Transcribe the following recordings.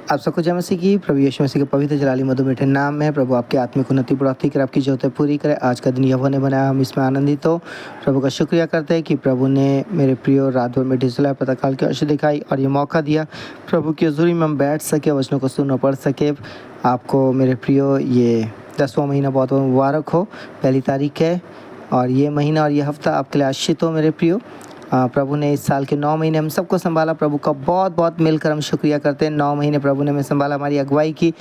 आप सबको जय मसीह की। प्रभु यीशु मसीह के पवित्र जलाली मधुर मीठे नाम में प्रभु आपकी आत्मिक उन्नति बढ़ोतरी कर आपकी ज़रूरतें पूरी करे। आज का दिन यहोवा ने बनाया, हम इसमें आनंदित हो। प्रभु का शुक्रिया करते हैं कि प्रभु ने मेरे प्रिय रात भर में ढिसला पता काल की आशीष दिखाई और ये मौका दिया प्रभु की हजूरी में हम बैठ सके, वचनों को सुन और पढ़ सके। आपको मेरे प्रिय ये 10वां महीना बहुत बहुत मुबारक हो। पहली तारीख है और ये महीना और ये हफ्ता आपके लिए आशीष हो मेरे प्रियो। प्रभु ने इस साल के 9 महीने हम सबको संभाला। प्रभु का बहुत बहुत मिलकर हम शुक्रिया करते हैं। 9 महीने प्रभु ने हमें संभाला, हमारी अगुवाई की,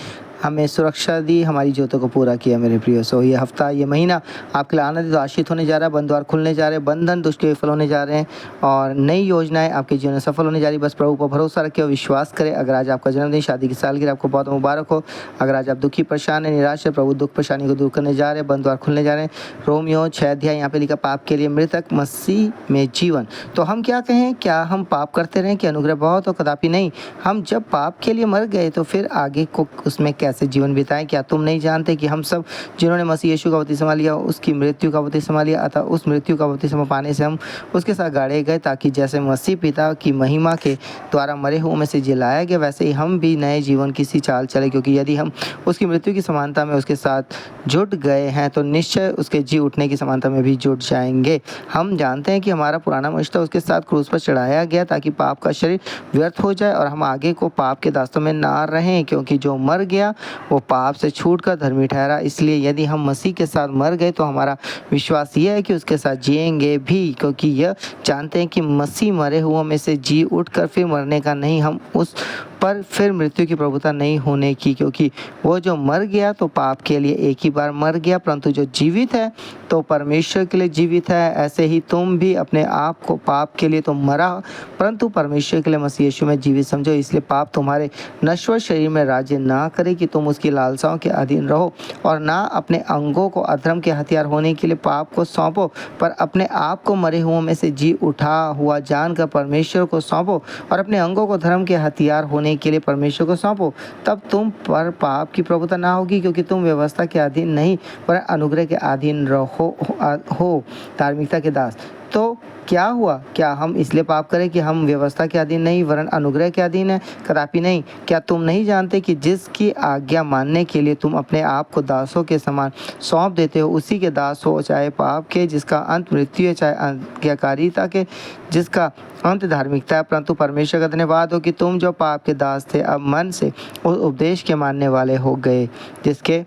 हमें सुरक्षा दी, हमारी ज़रूरतों को पूरा किया मेरे प्रियो। सो ये हफ्ता ये महीना आपके लिए आनंदित आशीष होने जा रहा है। बंद द्वार खुलने जा रहे हैं, बंधन दुष्ट के विफल होने जा रहे हैं और नई योजनाएं आपके जीवन में सफल होने जा रही है। बस प्रभु पर भरोसा रखें और विश्वास करें। अगर आज आपका जन्मदिन, शादी की सालगिरह, आपको बहुत मुबारक हो। अगर आज आप दुखी परेशान है, निराश है, प्रभु दुख परेशानी को दूर करने जा रहे हैं। बंद द्वार खुलने जा रहे हैं। रोमियो 6 अध्याय यहाँ पे लिखा, पाप के लिए मृतक, मसीह में जीवन। तो हम क्या कहें, क्या हम पाप करते रहें कि अनुग्रह बहुत हो? कदापि नहीं। हम जब पाप के लिए मर गए तो फिर आगे को उसमें कैसे जीवन बिताएं? क्या तुम नहीं जानते कि हम सब जिन्होंने मसीह यीशु का बपतिस्मा लिया उसकी मृत्यु का बपतिस्मा लिया, अतः उस मृत्यु का बपतिस्मा पाने से हम उसके साथ गाड़े गए, ताकि जैसे मसीह पिता की महिमा के द्वारा मरे हुओं में से जिलाया गया, वैसे ही हम भी नए जीवन की सी चाल चले। क्योंकि यदि हम उसकी मृत्यु की समानता में उसके साथ जुट गए हैं तो निश्चय उसके जी उठने की समानता में भी जुट जाएंगे। हम जानते हैं कि हमारा पुराना मनुष्य उसके साथ क्रूस पर चढ़ाया गया ताकि पाप का शरीर व्यर्थ हो जाए और हम आगे को पाप के दास्तों में ना रहें। क्योंकि जो मर गया वो पाप से छूटकर धर्मी ठहरा। इसलिए यदि हम मसीह के साथ मर गए तो हमारा विश्वास यह है कि उसके साथ जिएंगे भी, क्योंकि यह जानते हैं कि मसीह मरे हुओं में से जी उठकर फिर मरने का नहीं, हम उस पर फिर मृत्यु की प्रभुता नहीं होने की। क्योंकि वो जो मर गया तो पाप के लिए एक ही बार मर गया, परंतु जो जीवित है तो परमेश्वर के लिए जीवित है। ऐसे ही तुम भी अपने आप को पाप के लिए तो मरा, परंतु परमेश्वर के लिए मसीह यीशु में जीवित समझो। इसलिए पाप तुम्हारे नश्वर शरीर में राज्य ना करे कि तुम उसकी लालसाओं के अधीन रहो, और ना अपने अंगों को अधर्म के हथियार होने के लिए पाप को सौंपो, पर अपने आप को मरे हुओं में से जी उठा हुआ जानकर परमेश्वर को सौंपो, और अपने अंगों को धर्म के हथियार होने के लिए परमेश्वर को सौंपो। तब तुम पर पाप की प्रभुता ना होगी, क्योंकि तुम व्यवस्था के अधीन नहीं पर अनुग्रह के अधीन हो धार्मिकता के दास। तो क्या हुआ? क्या हम इसलिए पाप करें कि हम व्यवस्था के अधीन नहीं वरन अनुग्रह के अधीन है? कदापि नहीं। क्या तुम नहीं जानते कि जिसकी आज्ञा मानने के लिए तुम अपने आप को दासों के समान सौंप देते हो, उसी के दास हो, चाहे पाप के जिसका अंत मृत्यु है, चाहे आज्ञाकारिता के जिसका अंत धार्मिकता है। परंतु परमेश्वर का धन्यवाद हो कि तुम जो पाप के दास थे अब मन से उस उपदेश के मानने वाले हो गए जिसके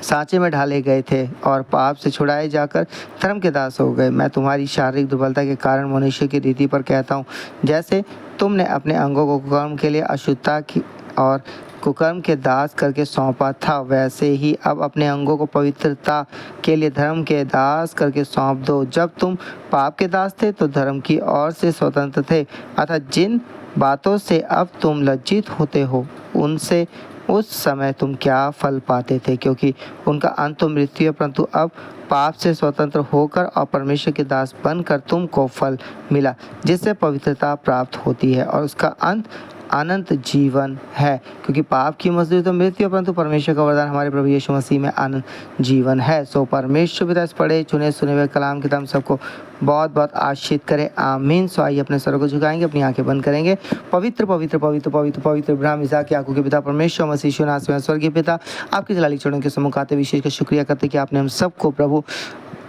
सांचे में ढाले गए थे, और पाप से छुड़ाए जाकर धर्म के दास हो गए। मैं तुम्हारी शारीरिक दुर्बलता के कारण मनुष्य की रीति पर कहता हूँ, जैसे तुमने अपने अंगों को कुकर्म के लिए अशुद्धता की और कुकर्म के दास करके सौंपा था, वैसे ही अब अपने अंगों को पवित्रता के लिए धर्म के दास करके सौंप दो। जब तुम पाप के दास थे तो धर्म की ओर से स्वतंत्र थे, अतः जिन बातों से अब तुम लज्जित होते हो उनसे उस समय तुम क्या फल पाते थे, क्योंकि उनका अंत तो मृत्यु है। परंतु अब पाप से स्वतंत्र होकर और परमेश्वर के दास बनकर तुमको फल मिला जिससे पवित्रता प्राप्त होती है, और उसका अंत अनंत जीवन है। क्योंकि पाप की मजदूरी तो मृत्यु है, परंतु परमेश्वर का वरदान हमारे प्रभु यीशु मसीह में अनंत जीवन है। सो परमेश्वर पिता इस पढ़े चुने सुने हुए कलाम किताब सबको बहुत बहुत आशीषित करे, आमीन। सो आइए अपने सर को झुकाएंगे, अपनी आंखें बंद करेंगे। पवित्र पवित्र पवित्र पवित्र पवित्र इब्राहिम इसहाक याकूब के पिता परमेश्वर मसीह यीशु नासरी में स्वर्गीय पिता, आपकी जलाली चरणों के सम्मुख आते विशेष का शुक्रिया करते कि आपने हम सबको प्रभु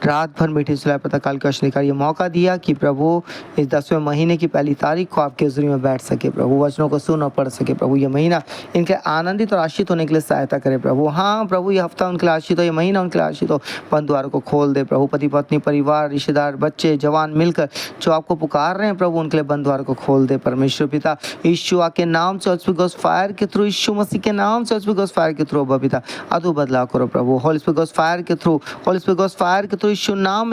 रात भर मीठी सुलाह पता काल के रोशनी का ये मौका दिया कि प्रभु इस 10वें महीने की पहली तारीख को आपके हुजूरी में बैठ सके, प्रभु वचनों को सुन और पढ़ सके। प्रभु ये महीना इनके आनंदित और आशीषित होने के लिए सहायता करे प्रभु। हाँ प्रभु, ये हफ्ता उनके लिए आशीषित हो, ये महीना उनके लिए आशीषित हो। बंद द्वारों को खोल दे प्रभु। पति पत्नी परिवार रिश्तेदार बच्चे जवान मिलकर जो आपको पुकार रहे हैं प्रभु, उनके लिए बंद द्वारों को खोल दे परमेश्वर पिता। यीशु के नाम से होली गोस्ट फायर के थ्रू, यीशु मसीह के नाम से होली गोस्ट फायर के थ्रू पिता अदू बदलाव करो प्रभु। होली गोस्ट फायर के थ्रू, होली गोस्ट फायर के थ्रू, यीशु नाम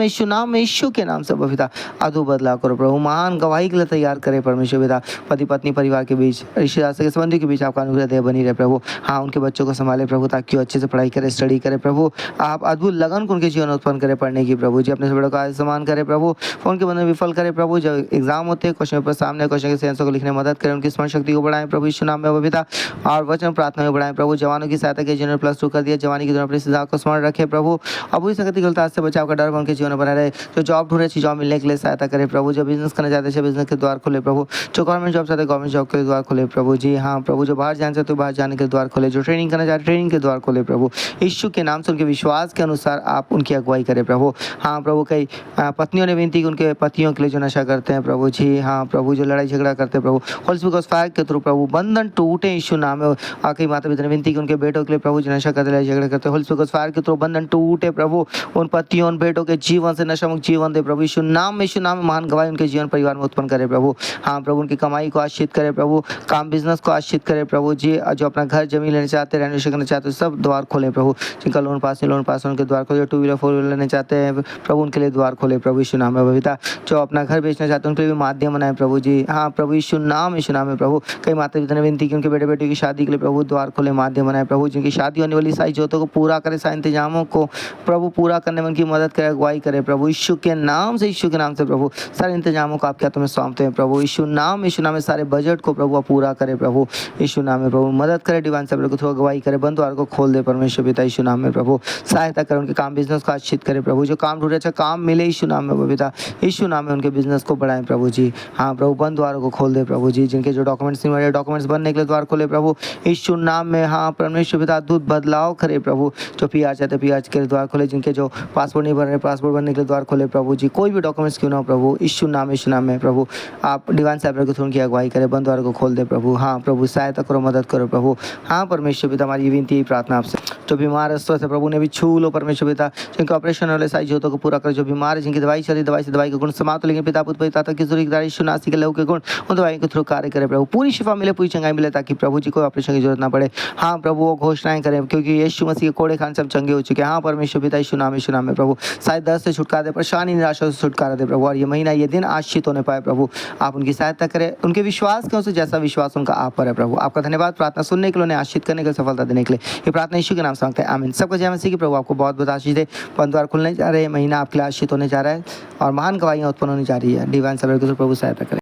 यीशु के नाम से पिता अदू बदलाव करो प्रभु। महान गवाही के लिए तैयार करे परमेश्वर पिता। पति पत्नी परिवार के बीच, रिश्तेदार के संबंधी के बीच आपका अनुग्रह दे बनी रहे प्रभु। हाँ, उनके बच्चों को संभाले प्रभु, ताकि वो अच्छे से पढ़ाई करे, स्टडी करे प्रभु। आप अद्भुत लगन को उनके जीवन उत्पन्न करे पढ़ने की प्रभु जी। अपने से बड़ों का सम्मान करे प्रभु। उनके बंधन विफल करे प्रभु। जब एग्जाम होते हैं क्वेश्चन पेपर सामने, क्वेश्चन के सेंसर को लिखने में मदद करें, उनकी स्मरण शक्ति को बढ़ाएं प्रभु यीशु नाम में पिता। और वचन प्रार्थना में बढ़ाएं प्रभु। जवानों की सहायता के जिन्होंने +2 कर दिया, जवानी की दोनों अपनी सजा को स्मरण रखे प्रभु। अब उस संगति गलता से बचाव का डर उनके जीवन में बना रहे। जो जॉब ढूंढ रहे अच्छी जॉब मिलने के लिए सहायता करे प्रभु। जो बिजनेस करना चाहते हैं बिजनेस के द्वार खोले प्रभु। जो गवर्नमेंट जॉब चाहते हैं गवर्नमेंट जॉब के द्वार खोले प्रभु जी हाँ प्रभु। जो बाहर जाना चाहते हो बाहर जाने के द्वार खोले। जो ट्रेनिंग करना चाहते ट्रेनिंग के द्वार खोले प्रभु। यीशु के नाम से उनके विश्वास के अनुसार आप उनकी अगुवाई करें प्रभु। हाँ प्रभु कई पत्नियों ने विनती की उनके पतियों के लिए जो नशा करते हैं प्रभु जी हाँ प्रभु। जो लड़ाई झगड़ा करते हैं प्रभु होली स्पिरिट फायर के थ्रू प्रभु बंधन टूटे यीशु नाम में। आखिरी माता पिता ने विनती की उनके बेटों के लिए प्रभु जो नशा करते लड़ाई झगड़ा करते होली स्पिरिट फायर के थ्रू बंधन टूटे प्रभु। उन पतियों उन बेटों के जीवन से नशा मुक्त जीवन दे प्रभु। यीशु नाम में महान गवाही उनके जीवन परिवार में उत्पन्न करे प्रभु। हाँ प्रभु उनकी कमाई को आशीष करे प्रभु। काम बिजनेस को आशीष करे प्रभु जी। जो अपना घर जमीन लेना चाहते हैं रेनोवेशन करना चाहते हैं सब द्वार खोले प्रभु। जिनका लोन पास उनके द्वार खोले। 2 व्हीलर 4 व्हीलर लेना चाहते हैं प्रभु उनके लिए द्वार खोले प्रभु यीशु नाम में बबीता। जो अपना घर बेचना चाहते हैं उनके लिए भी माध्यम बनाए प्रभु जी हाँ प्रभु यीशु नाम में प्रभु। कई माता पिता ने विनती की उनके बेटे बेटी की शादी के लिए प्रभु द्वार खोले माध्यम बनाए प्रभु। जिनकी शादी होने वाली सारी जरूरतों को पूरा करे सारे इंतजामों को प्रभु पूरा करने में उनकी मदद करे अगुवाई करे प्रभु यीशु के नाम से प्रभु। सारे इंतजामों को आपके हाथों में सौंपते हैं प्रभु यीशु नाम में सारे बजट को प्रभु पूरा करे प्रभु यीशु नाम में प्रभु। मदद करे डिवाइन सब लोग को अगुवाई करे बंद द्वार को खोल दे परमेश्वर पिता यीशु नाम में प्रभु। सहायता करे उनके काम बिजनेस को आशीष करे प्रभु। जो काम ढूंढे अच्छा काम मिले यीशु नाम में पिता यीशु नाम में उनके बिजनेस को बढ़ाएं प्रभु जी हाँ प्रभु। बंद द्वारों को खोल दे प्रभु जी। जिनके जो डॉक्यूमेंट्स नहीं बने डॉक्यूमेंट्स बनने के लिए द्वार खोले प्रभु यीशु नाम में हाँ परमेश्वर पिता अद्भुत बदलाव करे प्रभु। जो पीआर चाहते पीआर के लिए द्वार खोले। जिनके जो पासपोर्ट नहीं बन रहे पासपोर्ट बनने के लिए द्वार खोले प्रभु जी। कोई भी डॉक्यूमेंट्स क्यों ना हो प्रभु यीशु नाम में प्रभु आप डिवाइन साहब को उनकी अगुवाई करें बंद द्वार को खोल दे प्रभु। हाँ प्रभु सहायता करो मदद करो प्रभु। हाँ परमेश्वर पिता हमारी विनती प्रार्थना आपसे। जो बीमार है स्वस्थ है प्रभु ने भी छू लो परमेश्वर पिता। जिनके ऑपरेशन वाले सारी जरूरतों को पूरा करो। जो बीमार है जिनकी दवाई चली दवाई से दवाई के गुण समाप्त लेकिन पिता पुत्र पिता की यीशु नासी के लहू के गुण उन दवाई के थ्रू कार्य करे प्रभु। पूरी शिफा मिले पूरी चंगाई मिले ताकि प्रभु जी को ऑपरेशन की जरूरत ना पड़े। हाँ प्रभु वो घोषणाएं करें क्योंकि यीशु मसीह के कोड़े खान सब चंगे हो चुके हैं। हाँ परमेश्वर पिता यीशु नाम में प्रभु। शायद दर्द से छुटकारा दे परेशानी निराशा से छुटकारा दे प्रभु। और ये महीना ये दिन आशीष होने पाए प्रभु। आप उनकी सहायता करें उनके विश्वास के उनसे जैसा विश्वास उनका आप पर है प्रभु। आपका धन्यवाद प्रार्थना सुनने के लिए उन्हें आशीष करने के लिए सफलता देने के लिए ये प्रार्थना यीशु के नाम से मांगते हैं आमीन। सबको जय मसीह की प्रभु आपको बहुत बहुत आशीष दे। बंद द्वार खुलने जा रहे हैं महीना आपके लिए आशीष होने जा रहा है और महान गवाहियाँ उत्पन्न होने जा रही है। डिवाइन सब प्रभु सहायता करें।